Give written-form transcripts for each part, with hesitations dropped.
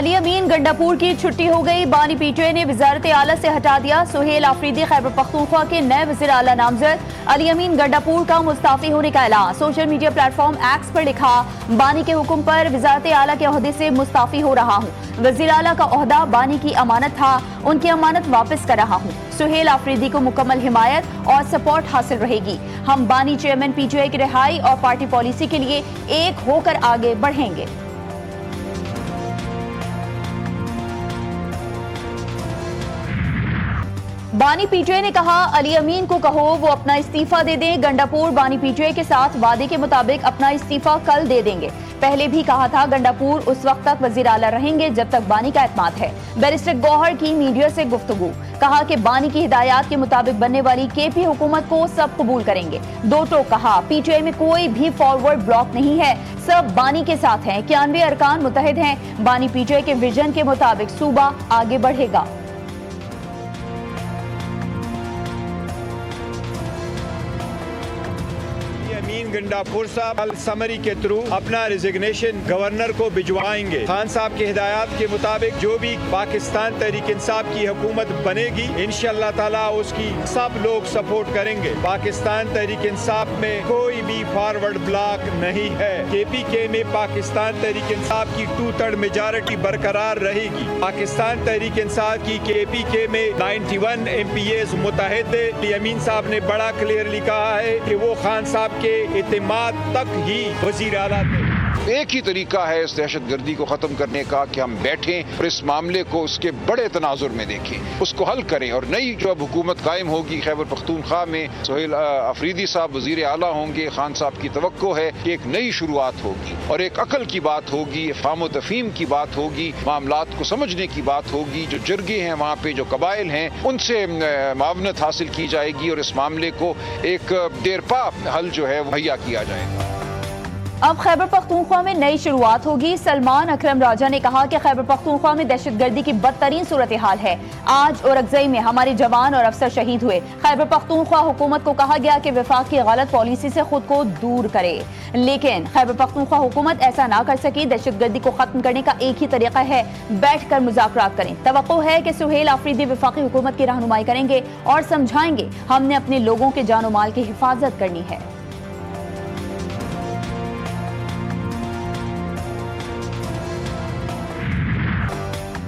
علی امین گنڈاپور کی چھٹی ہو گئی. بانی پی ٹی آئی نے وزارت اعلیٰ سے ہٹا دیا. سہیل آفریدی خیبر پختونخوا کے نئے وزیر اعلیٰ نامزد. علی امین گنڈاپور کا مستعفی ہونے کا اعلان. Social media platform X پر لکھا, بانی کے حکم پر وزارت اعلیٰ کے عہدے سے مستعفی ہو رہا ہوں. وزیر اعلیٰ کا عہدہ بانی کی امانت تھا, ان کی امانت واپس کر رہا ہوں. سہیل آفریدی کو مکمل حمایت اور سپورٹ حاصل رہے گی. ہم بانی چیئرمین پی ٹی آئی کی رہائی اور پارٹی پالیسی کے لیے ایک ہو کر آگے بڑھیں گے. بانی پی ٹی آئی نے کہا, علی امین کو کہو وہ اپنا استعفیٰ دے دیں. گنڈاپور بانی پی ٹی آئی کے ساتھ وعدے کے مطابق اپنا استعفیٰ کل دے دیں گے. پہلے بھی کہا تھا گنڈاپور اس وقت تک وزیر اعلیٰ رہیں گے جب تک بانی کا اعتماد ہے. بیرسٹر گوہر کی میڈیا سے گفتگو, کہا کہ بانی کی ہدایات کے مطابق بننے والی کے پی حکومت کو سب قبول کریں گے. دو ٹوک کہا, پی ٹی آئی میں کوئی بھی فارورڈ بلاک نہیں ہے, سب بانی کے ساتھ ہیں. 91 ارکان متحد ہیں. بانی پی ٹی آئی کے ویژن کے مطابق صوبہ آگے بڑھے گا. گنڈاپور صاحب سمری کے تھرو اپنا ریزگنیشن گورنر کو بھجوائیں گے. خان صاحب کی ہدایات کے مطابق جو بھی پاکستان تحریک انصاف کی حکومت بنے گی انشاءاللہ تعالی اس کی سب لوگ سپورٹ کریں گے. پاکستان تحریک انصاف میں کوئی بھی فارورڈ بلاک نہیں ہے. کے پی کے میں پاکستان تحریک انصاف کی 2/3 میجارٹی برقرار رہے گی. پاکستان تحریک انصاف کی کے پی کے میں 91 ایم پی ایز متحد ہے. علی امین صاحب نے بڑا کلیئرلی کہا ہے کہ وہ خان صاحب کے اعتماد تک ہی وزیر اعلیٰ تھے. ایک ہی طریقہ ہے اس دہشت گردی کو ختم کرنے کا کہ ہم بیٹھیں اور اس معاملے کو اس کے بڑے تناظر میں دیکھیں, اس کو حل کریں. اور نئی جو اب حکومت قائم ہوگی خیبر پختونخوا میں سہیل آفریدی صاحب وزیر اعلیٰ ہوں گے. خان صاحب کی توقع ہے کہ ایک نئی شروعات ہوگی اور ایک عقل کی بات ہوگی, فہم و تفہیم کی بات ہوگی, معاملات کو سمجھنے کی بات ہوگی. جو جرگے ہیں وہاں پہ, جو قبائل ہیں, ان سے معاونت حاصل کی جائے گی اور اس معاملے کو ایک دیرپا حل جو ہے مہیا کیا جائے گا. اب خیبر پختونخوا میں نئی شروعات ہوگی. سلمان اکرم راجہ نے کہا کہ خیبر پختونخوا میں دہشت گردی کی بدترین صورتحال ہے. آج اورکزئی میں ہمارے جوان اور افسر شہید ہوئے. خیبر پختونخوا حکومت کو کہا گیا کہ وفاق کی غلط پالیسی سے خود کو دور کرے, لیکن خیبر پختونخوا حکومت ایسا نہ کر سکی. دہشت گردی کو ختم کرنے کا ایک ہی طریقہ ہے, بیٹھ کر مذاکرات کریں. توقع ہے کہ سہیل آفریدی وفاقی حکومت کی رہنمائی کریں گے اور سمجھائیں گے ہم نے اپنے لوگوں کے جان و مال کی حفاظت کرنی ہے.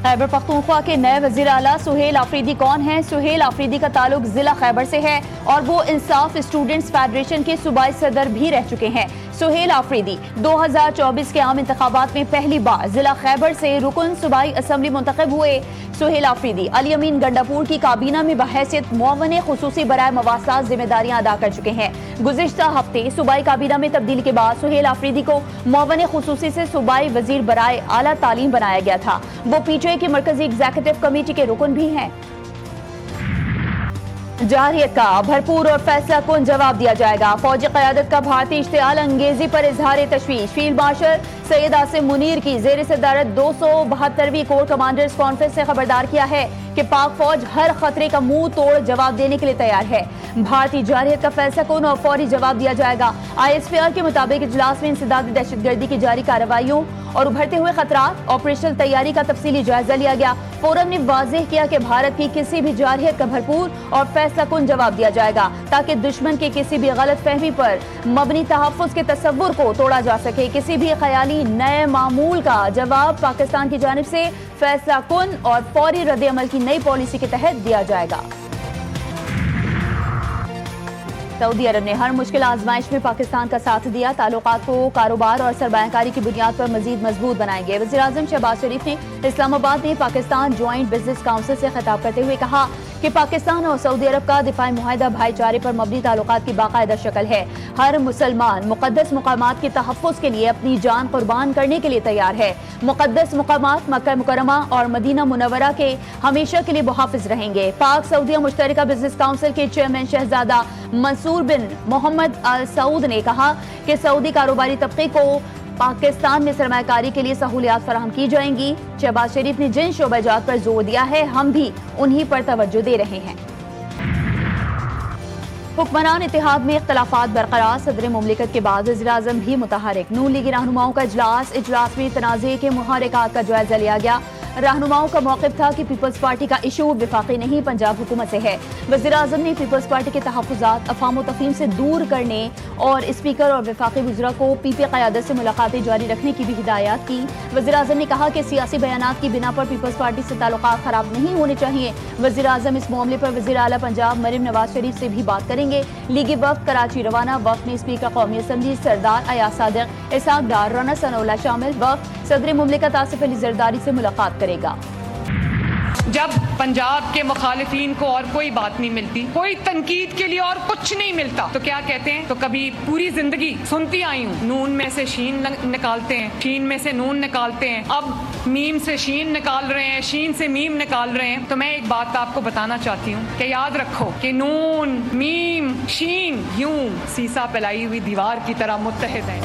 خیبر پختونخوا کے نئے وزیر اعلیٰ سہیل آفریدی کون ہیں؟ سہیل آفریدی کا تعلق ضلع خیبر سے ہے اور وہ انصاف اسٹوڈنٹس فیڈریشن کے صوبائی صدر بھی رہ چکے ہیں. سہیل آفریدی 2024 کے عام انتخابات میں پہلی بار ضلع خیبر سے رکن صوبائی اسمبلی منتخب ہوئے. سہیل آفریدی علی امین گنڈاپور کی کابینہ میں بحیثیت معاون خصوصی برائے مواصلات ذمہ داریاں ادا کر چکے ہیں. گزشتہ ہفتے صوبائی کابینہ میں تبدیلی کے بعد سہیل آفریدی کو معاون خصوصی سے صوبائی وزیر برائے اعلیٰ تعلیم بنایا گیا تھا. وہ پی ٹی آئی کی مرکزی ایگزیکٹو کمیٹی کے رکن بھی ہیں. جارحیت کا بھرپور اور فیصلہ کن جواب دیا جائے گا. فوجی قیادت کا بھارتی اشتعال انگیزی پر اظہار تشویش. فیلڈ مارشل سید عاصم منیر کی زیر صدارت 272ویں کور کمانڈرز کانفرنس نے خبردار کیا ہے کہ پاک فوج ہر خطرے کا منہ توڑ جواب دینے کے لیے تیار ہے. بھارتی جارحیت کا فیصلہ کن اور فوری جواب دیا جائے گا. آئی ایس پی آر کے مطابق اجلاس میں انسداد دہشت گردی کی جاری کارروائیوں اور ابھرتے ہوئے خطرات, آپریشنل تیاری کا تفصیلی جائزہ لیا گیا. فورم نے واضح کیا کہ بھارت کی کسی بھی جارحیت کا بھرپور اور فیصلہ کن جواب دیا جائے گا تاکہ دشمن کے کسی بھی غلط فہمی پر مبنی تحفظ کے تصور کو توڑا جا سکے. کسی بھی خیالی نئے معمول کا جواب پاکستان کی جانب سے فیصلہ کن اور فوری رد عمل کی نئی پالیسی کے تحت دیا جائے گا. سعودی عرب نے ہر مشکل آزمائش میں پاکستان کا ساتھ دیا. تعلقات کو کاروبار اور سرمایہ کاری کی بنیاد پر مزید مضبوط بنائیں گے. وزیر اعظم شہباز شریف نے اسلام آباد میں پاکستان جوائنٹ بزنس کونسل سے خطاب کرتے ہوئے کہا کہ پاکستان اور سعودی عرب کا دفاعی معاہدہ بھائی چارے پر مبنی تعلقات کی باقاعدہ شکل ہے. ہر مسلمان مقدس مقامات کے تحفظ کے لیے اپنی جان قربان کرنے کے لیے تیار ہے. مقدس مقامات مکہ مکرمہ اور مدینہ منورہ کے ہمیشہ کے لیے محافظ رہیں گے. پاک سعودیہ مشترکہ بزنس کونسل کے چیئرمین شہزادہ منصور بن محمد آل سعود نے کہا کہ سعودی کاروباری طبقے کو پاکستان میں سرمایہ کاری کے لیے سہولیات فراہم کی جائیں گی. شہباز شریف نے جن شعبہ جات پر زور دیا ہے ہم بھی انہی پر توجہ دے رہے ہیں. حکمران اتحاد میں اختلافات برقرار، صدر مملکت کے بعد وزیر اعظم بھی متحرک۔ نون لیگی رہنماؤں کا اجلاس میں تنازع کے محرکات کا جائزہ لیا گیا۔ رہنماؤں کا موقف تھا کہ پیپلز پارٹی کا ایشو وفاقی نہیں، پنجاب حکومت سے ہے۔ وزیر اعظم نے پیپلز پارٹی کے تحفظات افہام و تفہیم سے دور کرنے اور اسپیکر اور وفاقی وزراء کو پی پی قیادت سے ملاقاتیں جاری رکھنے کی بھی ہدایات کی۔ وزیر اعظم نے کہا کہ سیاسی بیانات کی بنا پر پیپلز پارٹی سے تعلقات خراب نہیں ہونے چاہیے۔ وزیر اعظم اس معاملے پر وزیر اعلیٰ پنجاب مریم نواز شریف سے بھی بات کریں گے۔ لیگی وفد کراچی روانہ، وفد میں اسپیکر قومی اسمبلی سردار ایاز صادق، اسحاق ڈار، رانا ثناءاللہ شامل۔ وفد صدر مملکت آصف علی زرداری سے ملاقات کرے گا۔ جب پنجاب کے مخالفین کو اور کوئی بات نہیں ملتی، کوئی تنقید کے لیے اور کچھ نہیں ملتا، تو کیا کہتے ہیں؟ تو کبھی پوری زندگی سنتی آئی ہوں، نون میں سے شین نکالتے ہیں، شین میں سے نون نکالتے ہیں، اب میم سے شین نکال رہے ہیں، شین سے میم نکال رہے ہیں۔ تو میں ایک بات آپ کو بتانا چاہتی ہوں کہ یاد رکھو کہ نون، میم، شین یوں سیسا پلائی ہوئی دیوار کی طرح متحد ہیں۔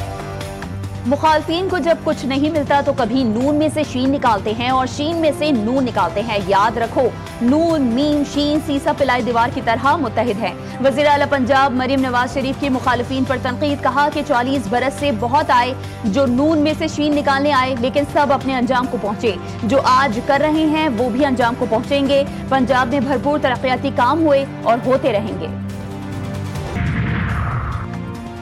مخالفین کو جب کچھ نہیں ملتا تو کبھی نون میں سے شین نکالتے ہیں اور شین میں سے نون نکالتے ہیں۔ یاد رکھو، نون، میم، شین سیسا پلائی دیوار کی طرح متحد ہیں۔ وزیر اعلیٰ پنجاب مریم نواز شریف کی مخالفین پر تنقید، کہا کہ 40 برس سے بہت آئے جو نون میں سے شین نکالنے آئے، لیکن سب اپنے انجام کو پہنچے۔ جو آج کر رہے ہیں وہ بھی انجام کو پہنچیں گے۔ پنجاب میں بھرپور ترقیاتی کام ہوئے اور ہوتے رہیں گے۔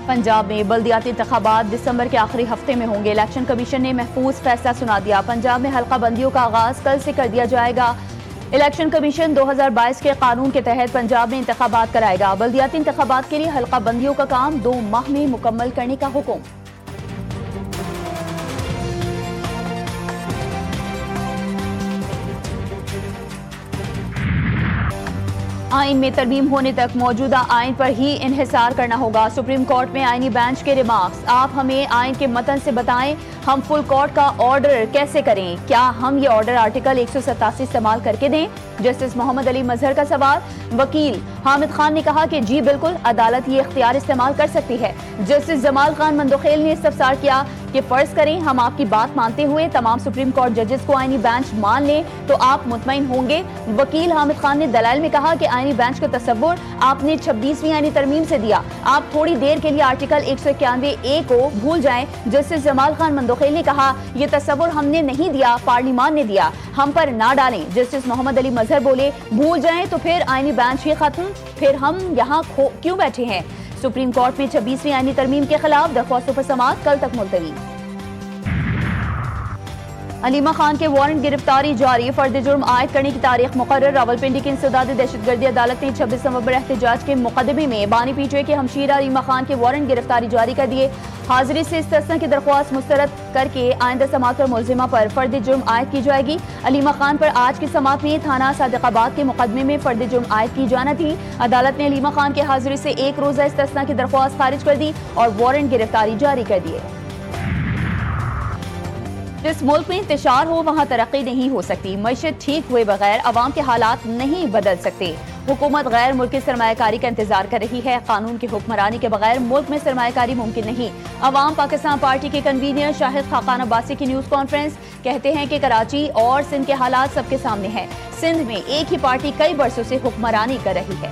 پنجاب میں بلدیاتی انتخابات دسمبر کے آخری ہفتے میں ہوں گے۔ الیکشن کمیشن نے محفوظ فیصلہ سنا دیا، پنجاب میں حلقہ بندیوں کا آغاز کل سے کر دیا جائے گا۔ الیکشن کمیشن 2022 کے قانون کے تحت پنجاب میں انتخابات کرائے گا۔ بلدیاتی انتخابات کے لیے حلقہ بندیوں کا کام 2 ماہ میں مکمل کرنے کا حکم۔ آئین میں ترمیم ہونے تک موجودہ آئین پر ہی انحصار کرنا ہوگا۔ سپریم کورٹ میں آئینی بینچ کے ریمارکس، آپ ہمیں آئین کے متن سے بتائیں ہم فل کورٹ کا آرڈر کیسے کریں؟ کیا ہم یہ آرڈر آرٹیکل 187 استعمال کر کے دیں؟ جسٹس محمد علی مظہر کا سوال۔ وکیل حامد خان نے کہا کہ جی بالکل، عدالت یہ اختیار استعمال کر سکتی ہے۔ جسٹس جمال خان مندوخیل نے استفسار کیا کہ فرض کریں ہم آپ کی بات مانتے ہوئے تمام سپریم کورٹ ججز کو آئینی بینچ مان لیں تو آپ مطمئن ہوں گے؟ وکیل حامد خان نے دلائل میں کہا کہ آئینی بینچ کا تصور آپ نے 26ویں آئینی ترمیم سے دیا، آپ تھوڑی دیر کے لیے آرٹیکل 191A کو بھول جائیں۔ جسٹس جمال خان مندوخیل نے کہا یہ تصور ہم نے نہیں دیا، پارلیمان نے دیا، ہم پر نہ ڈالیں۔ جسٹس محمد علی مظہر بولے بھول جائیں تو پھر آئینی بینچ ہی ختم، پھر ہم یہاں کیوں بیٹھے ہیں؟ سپریم کورٹ میں 26ویں آئینی ترمیم کے خلاف درخواستوں پر سماعت کل تک ملتوی۔ علیمہ خان کے وارنٹ گرفتاری جاری، فرد جرم عائد کرنے کی تاریخ مقرر۔ راولپنڈی کی انسداد دہشت گردی عدالت نے 26 نومبر احتجاج کے مقدمے میں بانی پی ٹی آئی کے ہمشیرہ علیمہ خان کے وارنٹ گرفتاری جاری کر دیے۔ حاضری سے استثناء کی درخواست مسترد کر کے آئندہ سماعت پر ملزمہ پر فرد جرم عائد کی جائے گی۔ علیمہ خان پر آج کی سماعت میں تھانہ صادق آباد کے مقدمے میں فرد جرم عائد کی جانا تھی۔ عدالت نے علیمہ خان کے حاضری سے 1 روزہ استثناء کی درخواست خارج کر دی اور وارنٹ گرفتاری جاری کر دیے۔ جس ملک میں انتشار ہو وہاں ترقی نہیں ہو سکتی، معیشت ٹھیک ہوئے بغیر عوام کے حالات نہیں بدل سکتے۔ حکومت غیر ملکی سرمایہ کاری کا انتظار کر رہی ہے، قانون کی حکمرانی کے بغیر ملک میں سرمایہ کاری ممکن نہیں۔ عوام پاکستان پارٹی کے کنوینر شاہد خاقان عباسی کی نیوز کانفرنس، کہتے ہیں کہ کراچی اور سندھ کے حالات سب کے سامنے ہیں۔ سندھ میں ایک ہی پارٹی کئی برسوں سے حکمرانی کر رہی ہے۔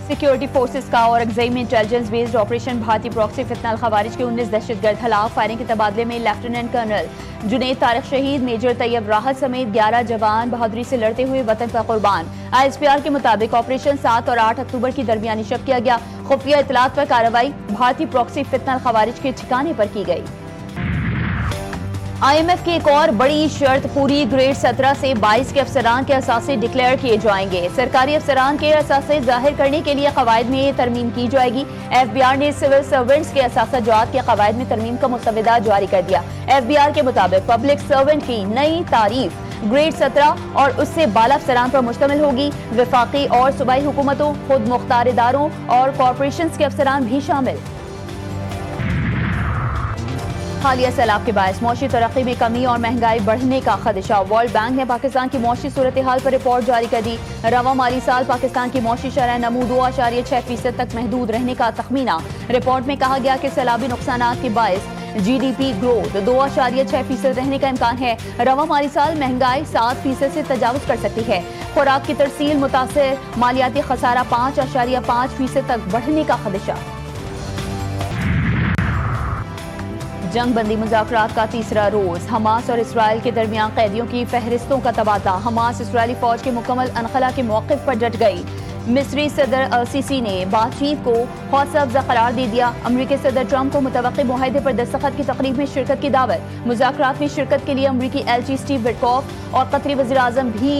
سیکیورٹی فورسز کا اور اگزئی میں انٹیلیجنس بیسڈ آپریشن بھارتی پراکسی فتنہ الخوارج کے 19 دہشت گرد ہلاک، فائرنگ کے تبادلے میں لیفٹیننٹ کرنل جنید طارق شہید، میجر طیب راحت سمیت 11 جوان بہادری سے لڑتے ہوئے وطن کا قربان۔ ISPR کے مطابق آپریشن 7 اور 8 اکتوبر کی درمیانی شب کیا گیا۔ خفیہ اطلاعات پر کارروائی بھارتی پراکسی فتنہ الخوارج کے ٹھکانے پر کی گئی۔ IMF کی ایک اور بڑی شرط پوری، گریڈ 17 سے 22 کے افسران کے اثاثے ڈکلیئر کیے جائیں گے۔ سرکاری افسران کے اثاثے ظاہر کرنے کے لیے قواعد میں ترمیم کی جائے گی۔ FBR نے سول سرونٹس کے اثاثہ جات کے قواعد میں ترمیم کا مسودہ جاری کر دیا۔ FBR کے مطابق پبلک سرونٹ کی نئی تعریف گریڈ 17 اور اس سے بالا افسران پر مشتمل ہوگی۔ وفاقی اور صوبائی حکومتوں، خود مختار اداروں اور کارپوریشنز کے افسران بھی شامل۔ حالیہ سیلاب کے باعث معاشی ترقی میں کمی اور مہنگائی بڑھنے کا خدشہ، ورلڈ بینک نے پاکستان کی معاشی صورتحال پر رپورٹ جاری کر دی۔ رواں مالی سال پاکستان کی معاشی شرح نمو 2.6% تک محدود رہنے کا تخمینہ۔ رپورٹ میں کہا گیا کہ سیلابی نقصانات کے باعث GDP گروتھ 2.6% رہنے کا امکان ہے۔ رواں مالی سال مہنگائی 7% سے تجاوز کر سکتی ہے۔ خوراک کی ترسیل متاثر، مالیاتی خسارہ 5.5% تک بڑھنے کا خدشہ۔ جنگ بندی مذاکرات کا تیسرا روز، حماس اور اسرائیل کے درمیان قیدیوں کی فہرستوں کا تبادلہ۔ حماس اسرائیلی فوج کے مکمل انخلا کے موقف پر ڈٹ گئی۔ مصری صدر السیسی نے بات چیت کو حوصلہ افزا قرار دے دیا۔ امریکی صدر ٹرمپ کو متوقع معاہدے پر دستخط کی تقریب میں شرکت کی دعوت۔ مذاکرات میں شرکت کے لیے امریکی ایل چی اسٹیو وٹکوف اور قطری وزیر اعظم بھی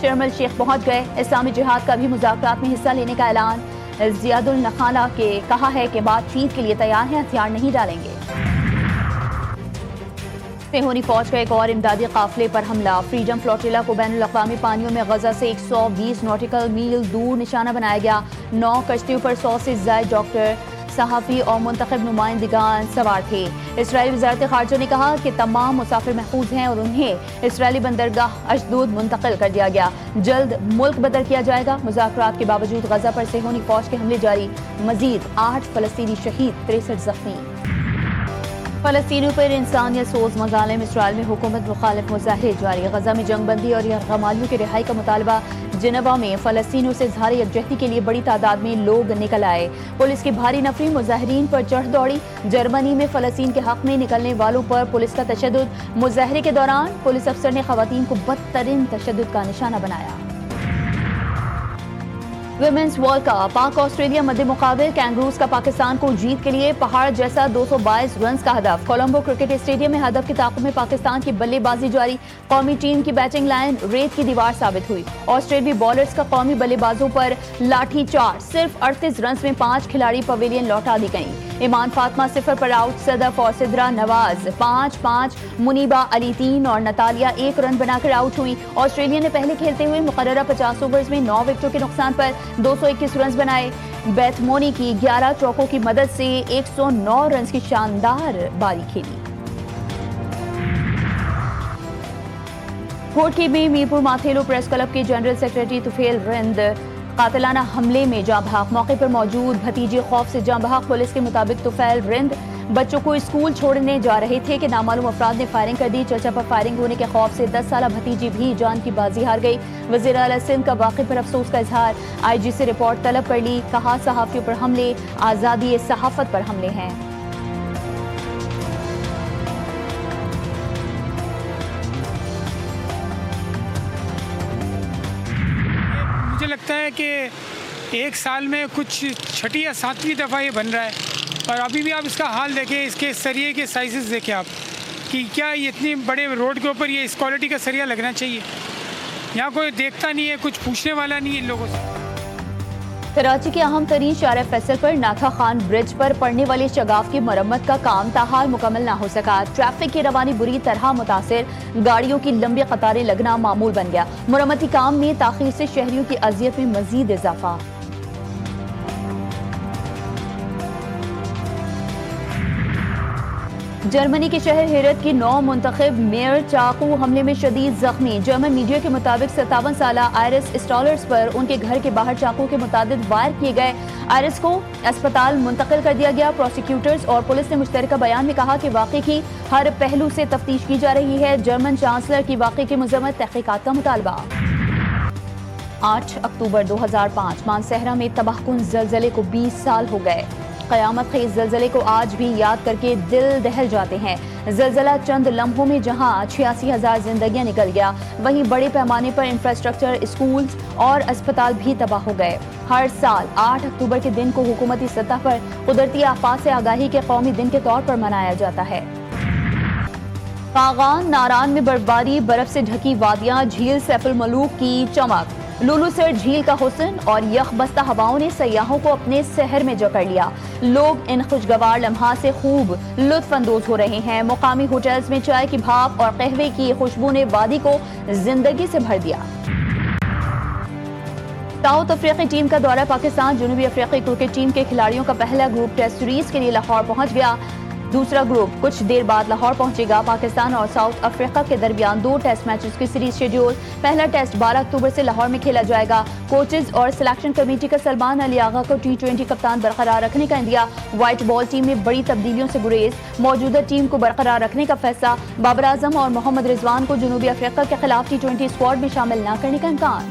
شرم الشیخ پہنچ گئے۔ اسلامی جہاد کا بھی مذاکرات میں حصہ لینے کا اعلان۔ زیاد النخالہ کے کہا ہے کہ بات چیت کے لیے تیار ہیں، ہتھیار نہیں ڈالیں گے۔ صہیونی فوج کا ایک اور امدادی قافلے پر حملہ۔ فریڈم فلوٹیلا کو بین الاقوامی پانیوں میں غزہ سے 120 نوٹیکل میل دور نشانہ بنایا گیا۔ 9 کشتیوں پر 100 سے زائد ڈاکٹر، صحافی اور منتخب نمائندگان سوار تھے۔ اسرائیلی وزارت خارجہ نے کہا کہ تمام مسافر محفوظ ہیں اور انہیں اسرائیلی بندرگاہ اشدود منتقل کر دیا گیا۔ جلد ملک بدر کیا جائے گا۔ مذاکرات کے باوجود غزہ پر صہیونی فوج کے حملے جاری، مزید 8 فلسطینی شہید، 63 زخمی۔ فلسطینیوں پر انسانیت سوز مظالم، اسرائیل میں حکومت مخالف مظاہرے جاری۔ غزہ میں جنگ بندی اور یرغمالیوں کی رہائی کا مطالبہ۔ جنیوا میں فلسطینیوں سے اظہار یکجہتی کے لیے بڑی تعداد میں لوگ نکل آئے۔ پولیس کی بھاری نفری مظاہرین پر چڑھ دوڑی۔ جرمنی میں فلسطین کے حق میں نکلنے والوں پر پولیس کا تشدد۔ مظاہرے کے دوران پولیس افسر نے خواتین کو بدترین تشدد کا نشانہ بنایا۔ ویمنز ورلڈ کپ، پاک آسٹریلیا مد مقابل، کینگروز کا پاکستان کو جیت کے لیے پہاڑ جیسا 222 رنز کا ہدف۔ کولمبو کرکٹ اسٹیڈیم میں ہدف کے تعاقب میں پاکستان کی بلے بازی جاری۔ قومی ٹیم کی بیٹنگ لائن ریت کی دیوار ثابت ہوئی۔ آسٹریلوی بالرز کا قومی بلے بازوں پر لاٹھی چارج، صرف 38 رنز میں 5 کھلاڑی پویلین لوٹا دی گئیں۔ ایمان فاطمہ 0 پر آؤٹ، صدف اور سدرا نواز 5-5، منیبہ علی 3 اور نتالیہ 1 رن بنا کر آؤٹ ہوئی۔ آسٹریلیا نے پہلے کھیلتے ہوئے مقررہ 50 اوورز میں 9 وکٹوں کے نقصان پر 221 رنز بنائے۔ بیتھ مونی کی 11 چوکوں کی مدد سے 109 رنز کی شاندار باری کھیلی۔ گھوٹکی میں میرپور ماتھیلو پریس کلب کے جنرل سیکرٹری طفیل رند قاتلانہ حملے میں جاں بحق، موقع پر موجود بھتیجے خوف سے جاں بحق۔ پولیس کے مطابق طفیل رند بچوں کو اسکول چھوڑنے جا رہے تھے کہ نامعلوم افراد نے فائرنگ کر دی۔ چچا پر فائرنگ ہونے کے خوف سے 10 سالہ بھتیجی بھی جان کی بازی ہار گئی۔ وزیر اعلیٰ سندھ کا واقعے پر افسوس کا اظہار، آئی جی سے رپورٹ طلب کر لی، کہا صحافیوں پر حملے آزادی صحافت پر حملے ہیں۔ مجھے لگتا ہے کہ ایک سال میں کچھ 6 یا 7ویں دفعہ یہ بن رہا ہے، اور ابھی بھی آپ اس کا حال دیکھیں، اس کے سریے کے سائزز دیکھیں آپ، کہ کیا یہ اتنی بڑے روڈ کے اوپر یہ اس کوالٹی کا سریا لگنا چاہیے؟ یہاں کوئی دیکھتا نہیں ہے، کچھ پوچھنے والا نہیں ہے ان لوگوں سے۔ کراچی کے اہم ترین شارع فیصل پر ناکھا خان برج پر پڑنے والے شگاف کی مرمت کا کام تاحال مکمل نہ ہو سکا۔ ٹریفک کی روانی بری طرح متاثر، گاڑیوں کی لمبی قطاریں لگنا معمول بن گیا۔ مرمتی کام میں تاخیر سے شہریوں کی اذیت میں مزید اضافہ۔ جرمنی کے شہر ہیرت کی 9 منتخب میئر چاقو حملے میں شدید زخمی۔ جرمن میڈیا کے مطابق 57 سالہ آئرس اسٹالرز پر ان کے گھر کے باہر چاقو کے متعدد وائر کیے گئے۔ آئرس کو اسپتال منتقل کر دیا گیا۔ پروسیکیوٹرز اور پولیس نے مشترکہ بیان میں کہا کہ واقعے کی ہر پہلو سے تفتیش کی جا رہی ہے۔ جرمن چانسلر کی واقعے کی مذمت، تحقیقات کا مطالبہ۔ 8 اکتوبر 2005 مانسہرہ میں تباہ کن زلزلے کو 20 سال ہو گئے۔ قیامت خیز زلزلے کو آج بھی یاد کر کے دل دہل جاتے ہیں۔ زلزلہ چند لمحوں میں جہاں 86,000 زندگیاں نکل گیا، وہیں بڑے پیمانے پر انفراسٹرکچر، اسکولز اور اسپتال بھی تباہ ہو گئے۔ ہر سال 8 اکتوبر کے دن کو حکومتی سطح پر قدرتی آفات سے آگاہی کے قومی دن کے طور پر منایا جاتا ہے۔ قاغان ناران میں برفباری، برف سے ڈھکی وادیاں، جھیل سیف الملوک کی چمک، لولو سر جھیل کا حسن اور یخ بستہ ہواؤں نے سیاحوں کو اپنے سحر میں جکڑ لیا۔ لوگ ان خوشگوار لمحات سے خوب لطف اندوز ہو رہے ہیں۔ مقامی ہوٹلز میں چائے کی بھاپ اور قہوے کی خوشبو نے وادی کو زندگی سے بھر دیا۔ ساؤتھ افریقی ٹیم کا دورہ پاکستان، جنوبی افریقی کرکٹ ٹیم کے کھلاڑیوں کا پہلا گروپ ٹیسٹ سیریز کے لیے لاہور پہنچ گیا۔ دوسرا گروپ کچھ دیر بعد لاہور پہنچے گا۔ پاکستان اور ساؤتھ افریقہ کے درمیان 2 ٹیسٹ میچز کی سیریز شیڈیول۔ پہلا ٹیسٹ 12 اکتوبر سے لاہور میں کھیلا جائے گا۔ کوچز اور سلیکشن کمیٹی کا سلمان علی آغا کو T20 کپتان برقرار رکھنے کا اندیا۔ وائٹ بال ٹیم میں بڑی تبدیلیوں سے گریز، موجودہ ٹیم کو برقرار رکھنے کا فیصلہ۔ بابر اعظم اور محمد رضوان کو جنوبی افریقہ کے خلاف T20 اسکواڈ میں شامل نہ کرنے کا امکان۔